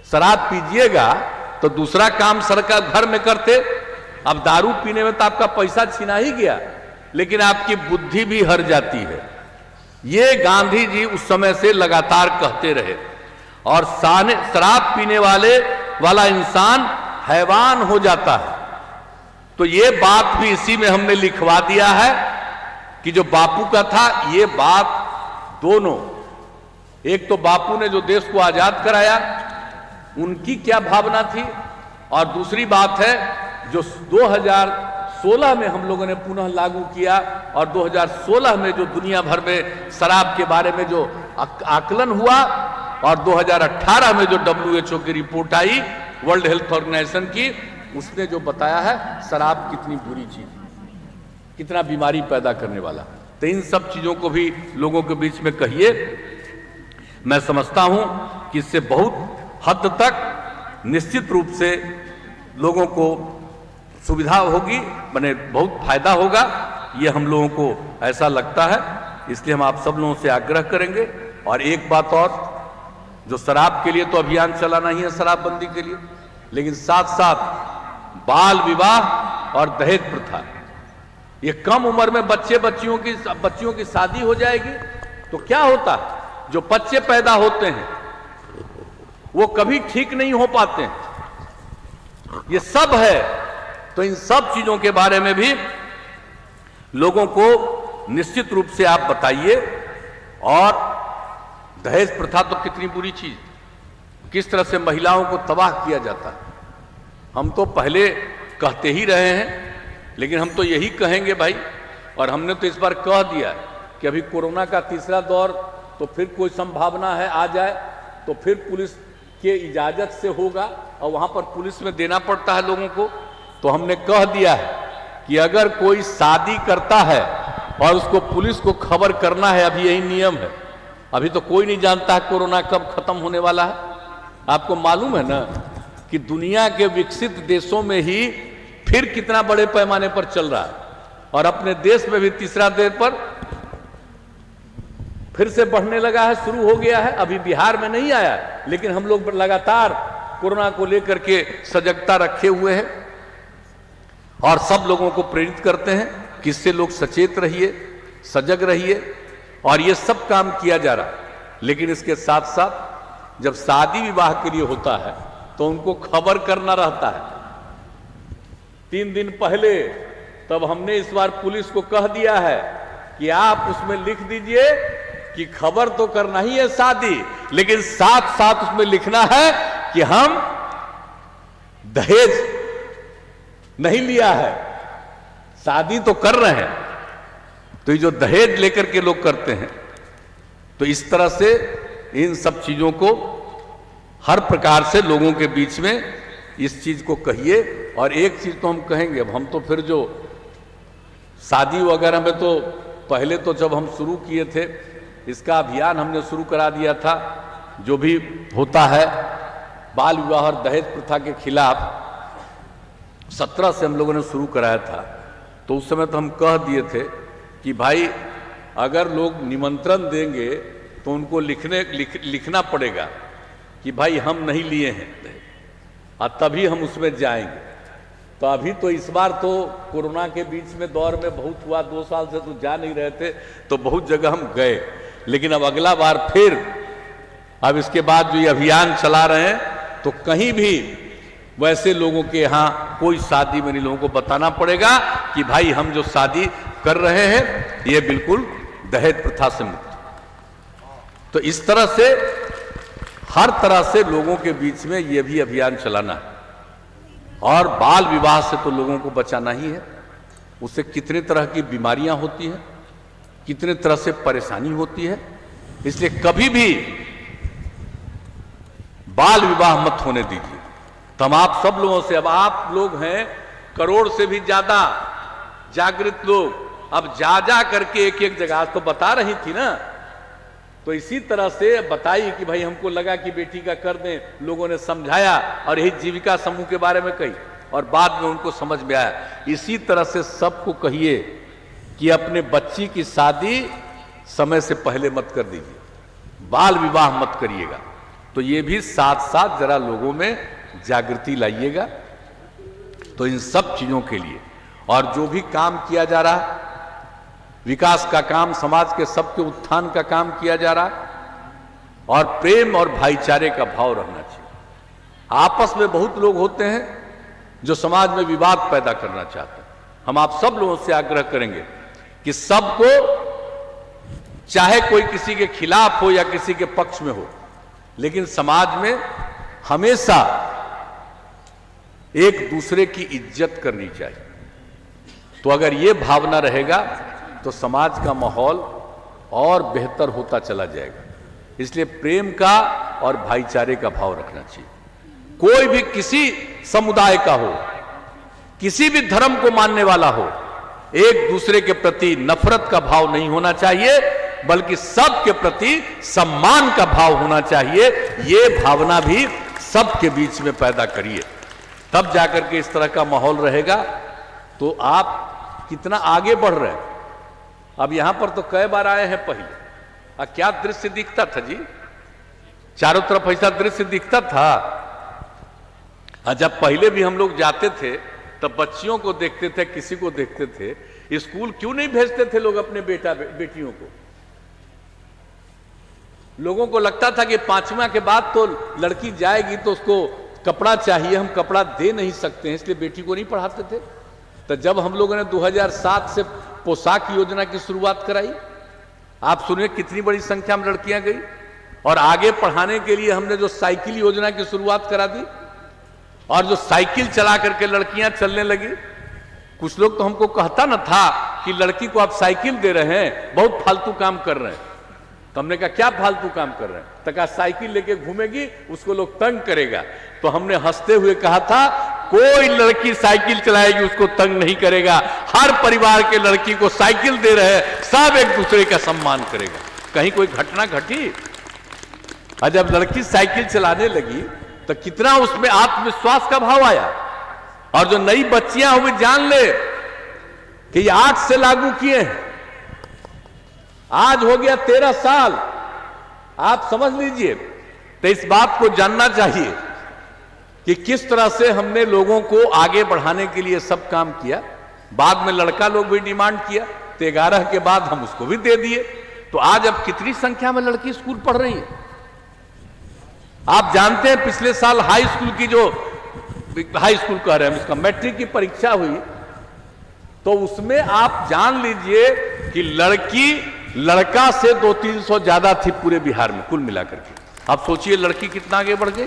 शराब पीजिएगा तो दूसरा काम सरकार घर में करते। अब दारू पीने में तो आपका पैसा छीना ही गया, लेकिन आपकी बुद्धि भी हर जाती है। ये गांधी जी उस समय से लगातार कहते रहे। और शराब पीने वाला इंसान हैवान हो जाता है। तो ये बात भी इसी में हमने लिखवा दिया है कि जो बापू का था, ये बात दोनों, एक तो बापू ने जो देश को आजाद कराया उनकी क्या भावना थी, और दूसरी बात है जो 2016 में हम लोगों ने पुनः लागू किया, और 2016 में जो दुनिया भर में शराब के बारे में जो आकलन हुआ, और 2018 में जो WHO की रिपोर्ट आई, वर्ल्ड हेल्थ ऑर्गेनाइजेशन की, उसने जो बताया है शराब कितनी बुरी चीज, कितना बीमारी पैदा करने वाला। तो इन सब चीजों को भी लोगों के बीच में कहिए। मैं समझता हूं कि इससे बहुत हद तक निश्चित रूप से लोगों को सुविधा होगी, माने बहुत फायदा होगा, ये हम लोगों को ऐसा लगता है। इसलिए हम आप सब लोगों से आग्रह करेंगे। और एक बात और, जो शराब के लिए तो अभियान चलाना ही है, शराबबंदी के लिए, लेकिन साथ साथ बाल विवाह और दहेज प्रथा, ये कम उम्र में बच्चियों की शादी हो जाएगी तो क्या होता है? जो बच्चे पैदा होते हैं वो कभी ठीक नहीं हो पाते हैं। ये सब है, तो इन सब चीजों के बारे में भी लोगों को निश्चित रूप से आप बताइए। और दहेज प्रथा तो कितनी बुरी चीज, किस तरह से महिलाओं को तबाह किया जाता है। हम तो पहले कहते ही रहे हैं, लेकिन हम तो यही कहेंगे भाई, और हमने तो इस बार कह दिया कि अभी कोरोना का तीसरा दौर, तो फिर कोई संभावना है आ जाए, तो फिर पुलिस के इजाजत से होगा, और वहां पर पुलिस में देना पड़ता है लोगों को। तो हमने कह दिया है कि अगर कोई शादी करता है और उसको पुलिस को खबर करना है, अभी यही नियम है। अभी तो कोई नहीं जानता है कोरोना कब खत्म होने वाला है। आपको मालूम है ना कि दुनिया के विकसित देशों में ही फिर कितना बड़े पैमाने पर चल रहा है, और अपने देश में भी तीसरा दौर पर फिर से बढ़ने लगा है, शुरू हो गया है। अभी बिहार में नहीं आया, लेकिन हम लोग लगातार कोरोना को लेकर के सजगता रखे हुए हैं और सब लोगों को प्रेरित करते हैं कि इससे लोग सचेत रहिए, सजग रहिए, और ये सब काम किया जा रहा। लेकिन इसके साथ साथ जब शादी विवाह के लिए होता है तो उनको खबर करना रहता है 3 दिन पहले। तब हमने इस बार पुलिस को कह दिया है कि आप उसमें लिख दीजिए कि खबर तो करना ही है शादी, लेकिन साथ साथ उसमें लिखना है कि हम दहेज नहीं लिया है, शादी तो कर रहे हैं। तो ये जो दहेज लेकर के लोग करते हैं, तो इस तरह से इन सब चीजों को हर प्रकार से लोगों के बीच में इस चीज को कहिए। और एक चीज तो हम कहेंगे, अब हम तो फिर जो शादी वगैरह में तो पहले तो जब हम शुरू किए थे, इसका अभियान हमने शुरू करा दिया था, जो भी होता है बाल विवाह और दहेज प्रथा के खिलाफ 17 से हम लोगों ने शुरू कराया था। तो उस समय तो हम कह दिए थे कि भाई अगर लोग निमंत्रण देंगे तो उनको लिखना पड़ेगा कि भाई हम नहीं लिए हैं, और तभी हम उसमें जाएंगे। तो अभी तो इस बार तो कोरोना के बीच में दौर में बहुत हुआ, 2 साल से तो जा नहीं रहे थे, तो बहुत जगह हम गए। लेकिन अब अगला बार फिर, अब इसके बाद जो ये अभियान चला रहे हैं, तो कहीं भी वैसे लोगों के यहाँ कोई शादी में नहीं, लोगों को बताना पड़ेगा कि भाई हम जो शादी कर रहे हैं ये बिल्कुल दहेज प्रथा से मुक्त। तो इस तरह से हर तरह से लोगों के बीच में ये भी अभियान चलाना है। और बाल विवाह से तो लोगों को बचाना ही है। उससे कितने तरह की बीमारियां होती हैं, कितने तरह से परेशानी होती है। इसलिए कभी भी बाल विवाह मत होने दीजिए। तो हम आप सब लोगों से, अब आप लोग हैं करोड़ से भी ज्यादा जागृत लोग, अब जा करके एक जगह तो बता रही थी ना, तो इसी तरह से बताइए कि भाई हमको लगा कि बेटी का कर दें, लोगों ने समझाया और यही जीविका समूह के बारे में कही, और बाद में उनको समझ में आया। इसी तरह से सबको कहिए कि अपने बच्ची की शादी समय से पहले मत कर दीजिए, बाल विवाह मत करिएगा। तो ये भी साथ साथ जरा लोगों में जागृति लाइएगा। तो इन सब चीजों के लिए, और जो भी काम किया जा रहा, विकास का काम, समाज के सबके उत्थान का काम किया जा रहा, और प्रेम और भाईचारे का भाव रहना चाहिए। आपस में बहुत लोग होते हैं जो समाज में विवाद पैदा करना चाहते हैं। हम आप सब लोगों से आग्रह करेंगे कि सबको, चाहे कोई किसी के खिलाफ हो या किसी के पक्ष में हो, लेकिन समाज में हमेशा एक दूसरे की इज्जत करनी चाहिए। तो अगर ये भावना रहेगा तो समाज का माहौल और बेहतर होता चला जाएगा। इसलिए प्रेम का और भाईचारे का भाव रखना चाहिए। कोई भी किसी समुदाय का हो, किसी भी धर्म को मानने वाला हो, एक दूसरे के प्रति नफरत का भाव नहीं होना चाहिए, बल्कि सबके प्रति सम्मान का भाव होना चाहिए। ये भावना भी सबके बीच में पैदा करिए, तब जाकर के इस तरह का माहौल रहेगा। तो आप कितना आगे बढ़ रहे हैं। अब यहां पर तो कई बार आए हैं पहले, क्या दृश्य दिखता था जी, चारों तरफ ऐसा दृश्य दिखता था। जब पहले भी हम लोग जाते थे तब बच्चियों को देखते थे, किसी को देखते थे, स्कूल क्यों नहीं भेजते थे लोग अपने बेटियों को। लोगों को लगता था कि 5वां के बाद तो लड़की जाएगी तो उसको कपड़ा चाहिए, हम कपड़ा दे नहीं सकते हैं, इसलिए बेटी को नहीं पढ़ाते थे। तो जब हम लोगों ने 2007 से पोशाक योजना की शुरुआत कराई, आप सुनिए कितनी बड़ी संख्या में लड़कियां गई। और आगे पढ़ाने के लिए हमने जो साइकिल योजना की शुरुआत करा दी, और जो साइकिल चला करके लड़कियां चलने लगी। कुछ लोग तो हमको कहता न था कि लड़की को आप साइकिल दे रहे हैं, बहुत फालतू काम कर रहे हैं। तो हमने कहा क्या फालतू काम कर रहे हैं? तो कहा साइकिल लेके घूमेगी, उसको लोग तंग करेगा। तो हमने हंसते हुए कहा था कोई लड़की साइकिल चलाएगी उसको तंग नहीं करेगा, हर परिवार के लड़की को साइकिल दे रहे हैं, सब एक दूसरे का सम्मान करेगा। कहीं कोई घटना घटी? और जब लड़की साइकिल चलाने लगी तो कितना उसमें आत्मविश्वास का भाव आया। और जो नई बच्चियां हुई, जान ले कि ये 8 से लागू किए हैं, आज हो गया 13 साल, आप समझ लीजिए। तो इस बात को जानना चाहिए कि किस तरह से हमने लोगों को आगे बढ़ाने के लिए सब काम किया। बाद में लड़का लोग भी डिमांड किया, तो 11 के बाद हम उसको भी दे दिए। तो आज अब कितनी संख्या में लड़की स्कूल पढ़ रही है। आप जानते हैं पिछले साल हाई स्कूल की जो हाई स्कूल कह रहे हैं उसका मैट्रिक की परीक्षा हुई, तो उसमें आप जान लीजिए कि लड़की लड़का से 200-300 ज्यादा थी पूरे बिहार में कुल मिलाकर के। आप सोचिए लड़की कितना आगे बढ़ गई।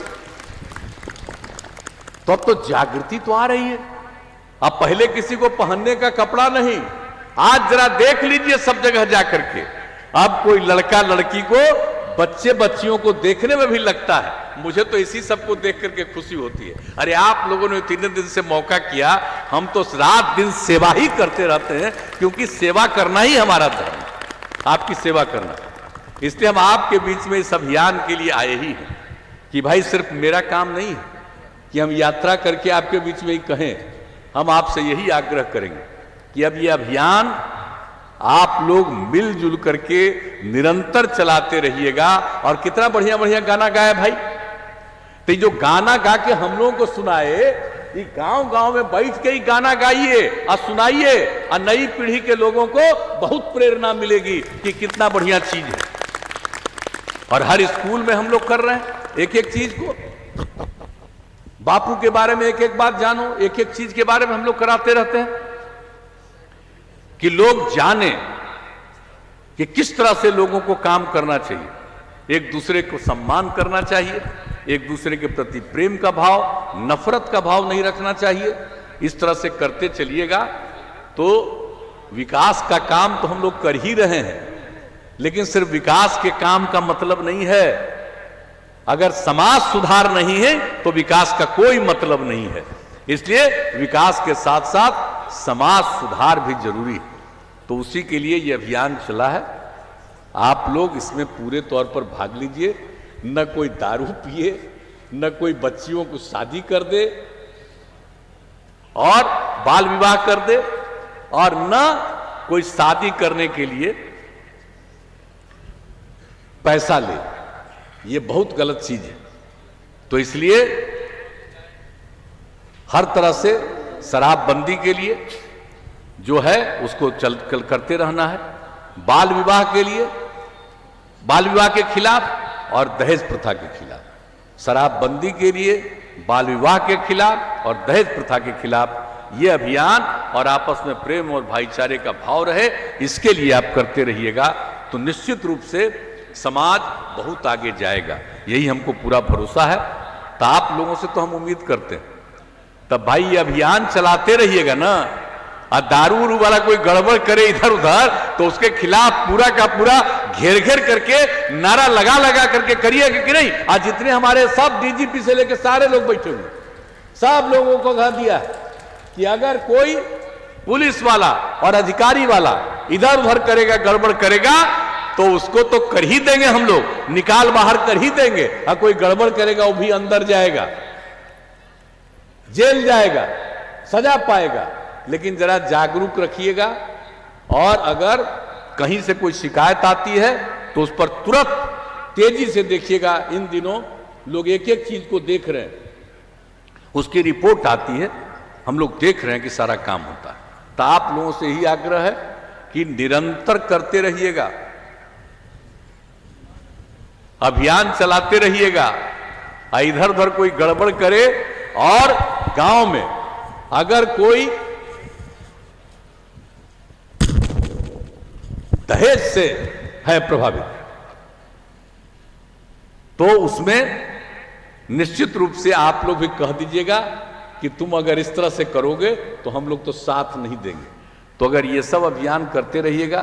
तो अब तो जागृति तो आ रही है। अब पहले किसी को पहनने का कपड़ा नहीं, आज जरा देख लीजिए सब जगह जाकर के, अब कोई लड़का लड़की को, बच्चे बच्चियों को देखने में भी लगता है। मुझे तो इसी सबको देख करके खुशी होती है। अरे आप लोगों ने 3 दिन से मौका किया, हम तो रात दिन सेवा ही करते रहते हैं, क्योंकि सेवा करना ही हमारा धर्म है, आपकी सेवा करना। इसलिए हम आपके बीच में इस अभियान के लिए आए ही हैं कि भाई सिर्फ मेरा काम नहीं है कि हम यात्रा करके आपके बीच में ही कहें, हम आपसे यही आग्रह करेंगे कि अब ये अभियान आप लोग मिलजुल करके निरंतर चलाते रहिएगा। और कितना बढ़िया बढ़िया गाना गाया भाई। तो जो गाना गा के हम लोगों को सुनाए, ये गांव गांव में बैठ के ही गाना गाइए और सुनाइए, और नई पीढ़ी के लोगों को बहुत प्रेरणा मिलेगी कि कितना बढ़िया चीज है। और हर स्कूल में हम लोग कर रहे हैं एक एक चीज को, बापू के बारे में एक एक बात जानो, एक एक चीज के बारे में हम लोग कराते रहते हैं कि लोग जाने कि किस तरह से लोगों को काम करना चाहिए, एक दूसरे को सम्मान करना चाहिए, एक दूसरे के प्रति प्रेम का भाव, नफरत का भाव नहीं रखना चाहिए। इस तरह से करते चलिएगा तो विकास का काम तो हम लोग कर ही रहे हैं, लेकिन सिर्फ विकास के काम का मतलब नहीं है। अगर समाज सुधार नहीं है तो विकास का कोई मतलब नहीं है। इसलिए विकास के साथ साथ समाज सुधार भी जरूरी है। तो उसी के लिए यह अभियान चला है। आप लोग इसमें पूरे तौर पर भाग लीजिए। न कोई दारू पिए, न कोई बच्चियों को शादी कर दे और बाल विवाह कर दे, और न कोई शादी करने के लिए पैसा ले। ये बहुत गलत चीज है। तो इसलिए हर तरह से शराबबंदी के लिए जो है उसको चल करते रहना है। बाल विवाह के लिए, बाल विवाह के खिलाफ और दहेज प्रथा के खिलाफ, शराबबंदी के लिए, बाल विवाह के खिलाफ और दहेज प्रथा के खिलाफ ये अभियान, और आपस में प्रेम और भाईचारे का भाव रहे, इसके लिए आप करते रहिएगा। तो निश्चित रूप से समाज बहुत आगे जाएगा, यही हमको पूरा भरोसा है। तो आप लोगों से तो हम उम्मीद करते हैं, तब भाई ये अभियान चलाते रहिएगा ना। और दारू वाला कोई गड़बड़ करे इधर उधर तो उसके खिलाफ पूरा का पूरा घेर घेर करके नारा लगा लगा करके करिएगा कि नहीं। आज जितने हमारे सब डीजीपी से लेकर सारे लोग बैठे हुए, सब लोगों को कह दिया कि अगर कोई पुलिस वाला और अधिकारी वाला इधर उधर करेगा, गड़बड़ करेगा, तो उसको तो कर ही देंगे हम लोग, निकाल बाहर कर ही देंगे। और कोई गड़बड़ करेगा वो भी अंदर जाएगा, जेल जाएगा, सजा पाएगा। लेकिन जरा जागरूक रखिएगा, और अगर कहीं से कोई शिकायत आती है तो उस पर तुरंत तेजी से देखिएगा। इन दिनों लोग एक एक चीज को देख रहे हैं, उसकी रिपोर्ट आती है, हम लोग देख रहे हैं कि सारा काम होता है। तो आप लोगों से ही आग्रह है कि निरंतर करते रहिएगा। अभियान चलाते रहिएगा। इधर उधर कोई गड़बड़ करे और गांव में अगर कोई दहेज से है प्रभावित तो उसमें निश्चित रूप से आप लोग भी कह दीजिएगा कि तुम अगर इस तरह से करोगे तो हम लोग तो साथ नहीं देंगे। तो अगर ये सब अभियान करते रहिएगा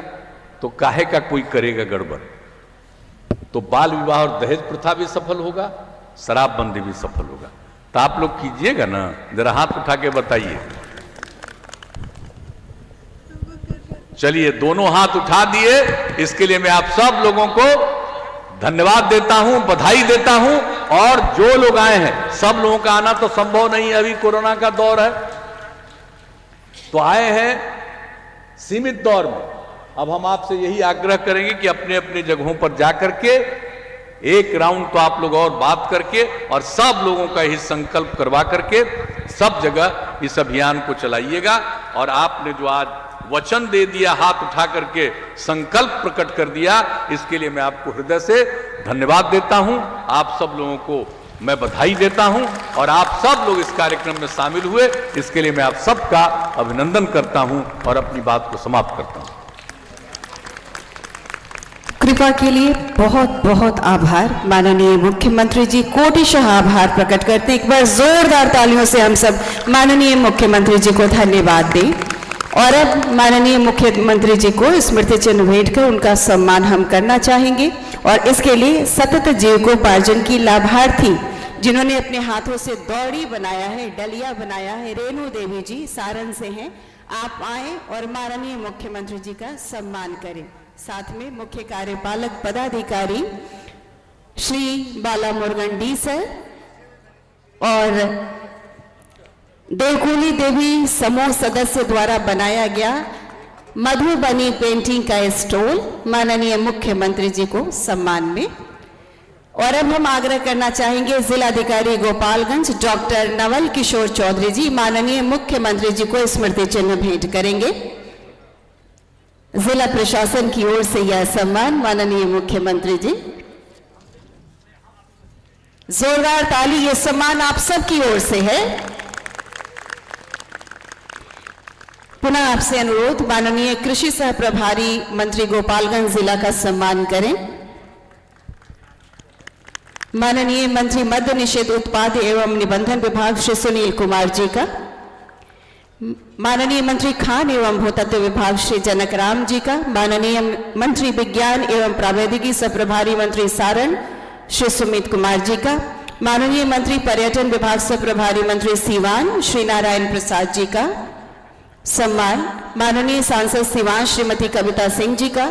तो काहे का कोई करेगा गड़बड़। तो बाल विवाह और दहेज प्रथा भी सफल होगा, शराबबंदी भी सफल होगा। तो आप लोग कीजिएगा ना, जरा हाथ उठा के बताइए। चलिए, दोनों हाथ उठा दिए, इसके लिए मैं आप सब लोगों को धन्यवाद देता हूं, बधाई देता हूं। और जो लोग आए हैं, सब लोगों का आना तो संभव नहीं है, अभी कोरोना का दौर है, तो आए हैं सीमित दौर में। अब हम आपसे यही आग्रह करेंगे कि अपने अपने जगहों पर जाकर के एक राउंड तो आप लोग और बात करके और सब लोगों का यही संकल्प करवा करके सब जगह इस अभियान को चलाइएगा। और आपने जो आज वचन दे दिया, हाथ उठा करके संकल्प प्रकट कर दिया, इसके लिए मैं आपको हृदय से धन्यवाद देता हूं। आप सब लोगों को मैं बधाई देता हूं और आप सब लोग इस कार्यक्रम में शामिल हुए, इसके लिए मैं आप सबका अभिनंदन करता हूं और अपनी बात को समाप्त करता हूं। कृपा के लिए बहुत बहुत आभार। माननीय मुख्यमंत्री जी कोटिशः आभार प्रकट करते हैं। एक बार जोरदार तालियों से हम सब माननीय मुख्यमंत्री जी को धन्यवाद दें। और अब माननीय मुख्यमंत्री जी को स्मृति चिन्ह भेंट कर उनका सम्मान हम करना चाहेंगे। और इसके लिए सतत जीविकोपार्जन की लाभार्थी जिन्होंने अपने हाथों से दौड़ी बनाया है, डलिया बनाया है, रेणु देवी जी सारण से हैं, आप आए और माननीय मुख्यमंत्री जी का सम्मान करें। साथ में मुख्य कार्यपालक पदाधिकारी श्री बाला मुरुगन डी सर और देवकुली देवी समूह सदस्य द्वारा बनाया गया मधुबनी पेंटिंग का स्टॉल माननीय मुख्यमंत्री जी को सम्मान में। और अब हम आग्रह करना चाहेंगे जिलाधिकारी गोपालगंज डॉक्टर नवल किशोर चौधरी जी माननीय मुख्यमंत्री जी को स्मृति चिन्ह भेंट करेंगे। जिला प्रशासन की ओर से यह सम्मान माननीय मुख्यमंत्री जी। जोरदार ताली, ये सम्मान आप सबकी ओर से है। पुनः आपसे अनुरोध, माननीय कृषि सह प्रभारी मंत्री गोपालगंज जिला का सम्मान करें। माननीय मंत्री मद्य निषेध उत्पाद एवं निबंधन विभाग श्री सुनील कुमार जी का, माननीय मंत्री खान एवं भूतत्व विभाग श्री जनक राम जी का, माननीय मंत्री विज्ञान एवं प्रावैधिकी सह प्रभारी मंत्री सारण श्री सुमित कुमार जी का, माननीय मंत्री पर्यटन विभाग सह प्रभारी मंत्री सीवान श्री नारायण प्रसाद जी का सम्मान, माननीय सांसद सीवान श्रीमती कविता सिंह जी का,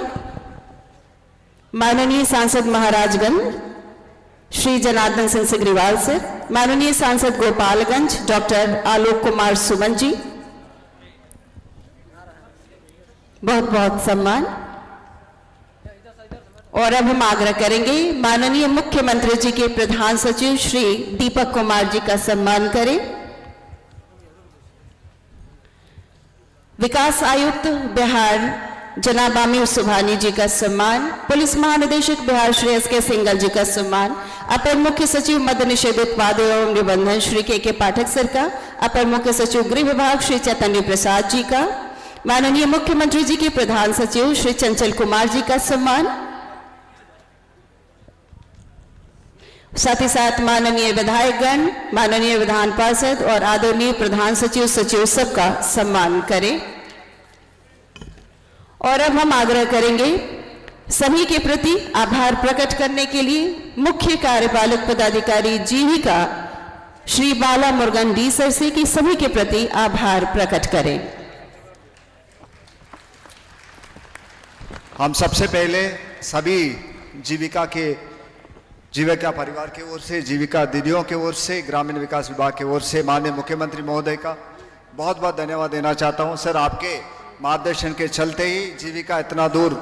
माननीय सांसद महाराजगंज श्री जनार्दन सिंह सिग्रीवाल सर, माननीय सांसद गोपालगंज डॉक्टर आलोक कुमार सुमन जी, बहुत बहुत सम्मान। और अब हम आग्रह करेंगे माननीय मुख्यमंत्री जी के प्रधान सचिव श्री दीपक कुमार जी का सम्मान करें। विकास आयुक्त बिहार जनाब आमिर सुभानी जी का सम्मान, पुलिस महानिदेशक बिहार श्री एस.के. सिंघल जी का सम्मान, अपर मुख्य सचिव मद्य निषेध उत्पाद एवं निबंधन श्री के पाठक सर का, अपर मुख्य सचिव गृह विभाग श्री चैतन्य प्रसाद जी का, माननीय मुख्यमंत्री जी के प्रधान सचिव श्री चंचल कुमार जी का सम्मान, साथ ही साथ माननीय विधायकगण, माननीय विधान पार्षद और आदरणीय प्रधान सचिव सचिव सबका सम्मान करें। और अब हम आग्रह करेंगे सभी के प्रति आभार प्रकट करने के लिए मुख्य कार्यपालक पदाधिकारी जीविका श्री बाला मुरुगन डी सर से कि सभी के प्रति आभार प्रकट करें। हम सबसे पहले सभी जीविका परिवार की ओर से, जीविका दीदियों की ओर से, ग्रामीण विकास विभाग की ओर से माननीय मुख्यमंत्री महोदय का बहुत बहुत धन्यवाद देना चाहता हूं। सर, आपके मार्गदर्शन के चलते ही जीविका इतना दूर